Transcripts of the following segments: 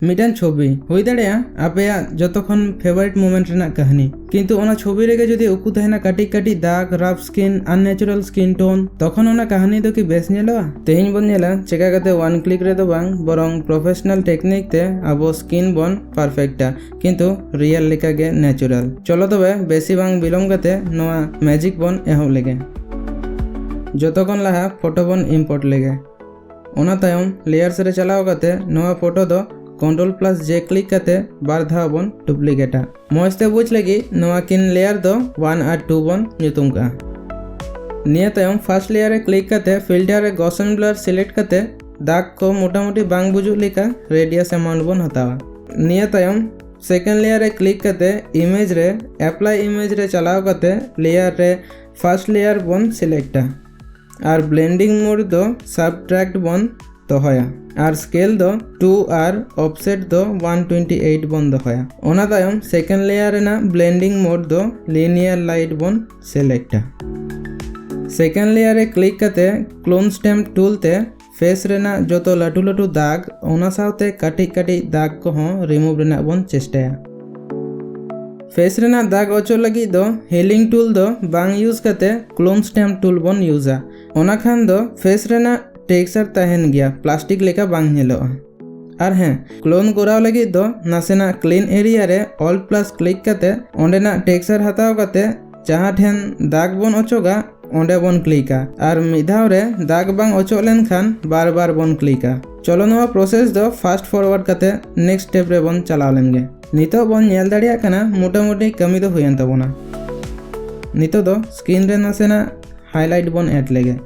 Mitten छवि हुई दाड़िया आपेया जतखन favourite moment Raina कहानी किंतु ओना छवि रेगे जदि उकु तहेना काटी काटी दाग rough skin unnatural skin tone तखन ओना कहानी दो कि बेस नेलोआ। तेहेन बन नेला चेका कते वन क्लिक रे दो बांग बरंग प्रोफेशनल टेक्निक ते आबो स्किन बन परफेक्टा किंतु रियल लेका गे नेचुरल। चलो तबे बेसी बांग बिलम कते नोआ मैजिक बन एहब लेगे। जतखन लाहा फोटो बन इम्पोर्ट लेगे ओना तायम लेयर्स रे चलाव कते नोआ फोटो दो Ctrl+J क्लिक करते बार धाव बन डुप्लीकेटा मौजते बुझ लगी नोआ किन लेयर दो 1 और 2 बन ᱧᱩᱛᱩᱢ का। निया तायम फर्स्ट लेयर रे क्लिक करते फिल्टर रे गॉसन ब्लर सिलेक्ट करते दाग को मोटामोटी बांग बुझु लेका रेडियस अमाउंट बन हतावा। निया तायम सेकंड लेयर रे क्लिक करते इमेज रे अप्लाई इमेज रे चलाव करते लेयर रे फर्स्ट लेयर बन सिलेक्टा और ब्लेंडिंग मोड दो सबट्रैक्ट बन दोहया और स्केल दो 2 और ऑफसेट दो 128 बन दोहया। ओना तायम सेकंड लेयर रेना ब्लेंडिंग मोड दो लिनियर लाइट बन सिलेक्टा। सेकंड लेयर रे क्लिक करते क्लोन स्टैम्प टूल ते फेस रेना जोतो लटू लटू दाग ओना सावते काटी काटी दाग को हों रिमूव रेना बन चेष्टाया। फेस रेना दाग ओचो लगी दो हीलिंग टूल दो बांग यूज करते क्लोन स्टैम्प टूल बन यूजा। ओना खान दो फेस रेना टेक्सचर तहन गया प्लास्टिक लेका बांग नेलोआ। और हैं क्लोन कराव लगी दो नासेना क्लीन एरिया रे ऑल्ट प्लस क्लिक करते ओंडेना टेक्सचर हताव करते जहां ठेन दाग बन ओचोगा ओंडे बन क्लिका और मिधाव रे दाग बांग ओचो लेन खान बार बार बन क्लिका। चलो नवा प्रोसेस दो फास्ट फॉरवर्ड करते नेक्स्ट स्टेप रे बन चलाव लेंगे। नितो बन नेल दाड़िया कना मोटामोटी कमी दो हुयन तबोना। नितो दो स्क्रीन रे नासेना हाईलाइट बन ऐड लेगे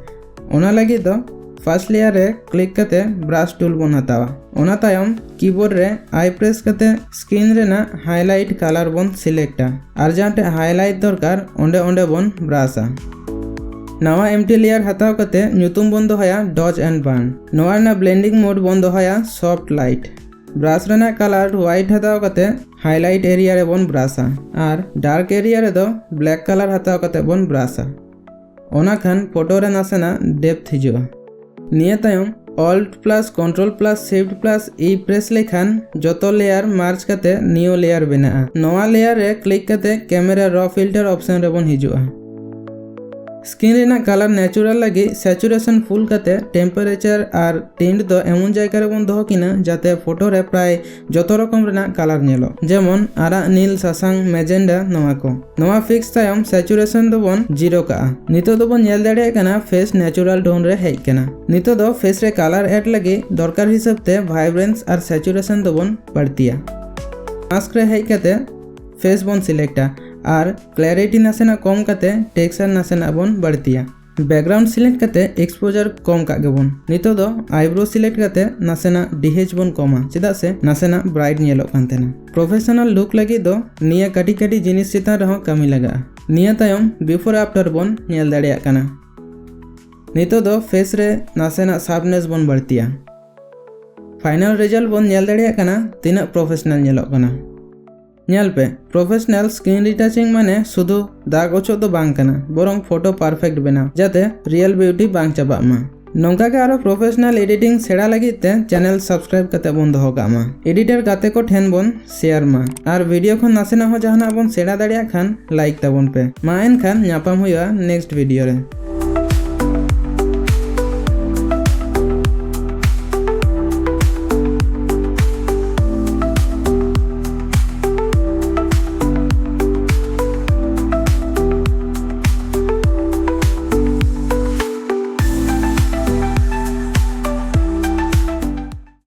ओना लगी दो फर्स्ट लेयर रे क्लिक करते ब्रश टूल बन हतावा। ओना तायम कीबोर्ड रे आई प्रेस करते स्क्रीन रे ना हाईलाइट कलर बन सिलेक्टा और जहांटे हाईलाइट दरकार ओंडे ओंडे बन ब्रशा। नवा एम्प्टी लेयर हताव करते ᱧᱩᱛᱩᱢ बन दोहया डॉज एंड बर्न नोआ ना ब्लेंडिंग मोड बन दोहया सॉफ्ट लाइट ब्रश रेना कलर व्हाइट हताव करते हाईलाइट एरिया रे बन ब्रशा और डार्क एरिया रे दो ब्लैक कलर हताव करते बन ब्रशा। ओना खान फोटो रे नासेना डेप्थ हिजुआ। निया तायम alt plus control plus shift plus E press लेखान जोतो लेयर मार्च करते नियो लेयर बेनाआ। नोआ लेयर रे क्लिक करते कैमरा रॉ फिल्टर ऑप्शन रे बन हिजुआ। स्किन रेना कलर नेचुरल लगी सैचुरेशन फुल करते टेम्परेचर और टिंट दो एमन जायगा रे बन दोहो किना जाते फोटो रे प्राय जोतो रकम रेना कलर नेलो जेमन आरा नील सासांग मेजेंडा नोआ को। नोआ फिक्स तायम सैचुरेशन दो बन 0 का। नितो दो बन नेल दाड़े कना फेस नेचुरल टोन रे हेज कना। नितो दो फेस रे कलर ऐड लगी दरकार हिसाब ते वाइब्रेंस और सैचुरेशन दो बन बढ़तिया। मास्क रे हेज करते फेस बन सिलेक्टा और क्लैरिटी नासेना कम करते टेक्सचर नासेना बन बढ़तिया। बैकग्राउंड सिलेक्ट करते एक्सपोजर कम का गेबन। नितो दो आईब्रो सिलेक्ट करते नासेना डीएच बन कमा चेदा से नासेना ब्राइट नेलो कान तेना। प्रोफेशनल लुक लगी दो निया काटी काटी जिनिस चितान रहो कमी लगा। निया तायम बिफोर आफ्टर बन नेल दाड़िया काना। नितो दो फेस रे नासेना शार्पनेस बन बढ़तिया। फाइनल रिजल्ट बन नेल दाड़िया काना तिना प्रोफेशनल नेलो काना। नेल पे प्रोफेशनल स्किन रिटाचिंग माने शुधु दाग ओचो दो बांग कना बरंग फोटो परफेक्ट बेना जाते रियल ब्यूटी बांग चाबा मा। नोंका के आरो प्रोफेशनल एडिटिंग सेड़ा लगी ते चैनल सब्सक्राइब करते बन दोहो का मा। एडिटर गाते को ठेन बन शेयर मा और वीडियो खन नासेना हो जहाना बन सेड़ा दाड़िया खान लाइक ताबन पे मा एन खान ᱧᱟᱯᱟᱢ हुआ नेक्स्ट वीडियो रे।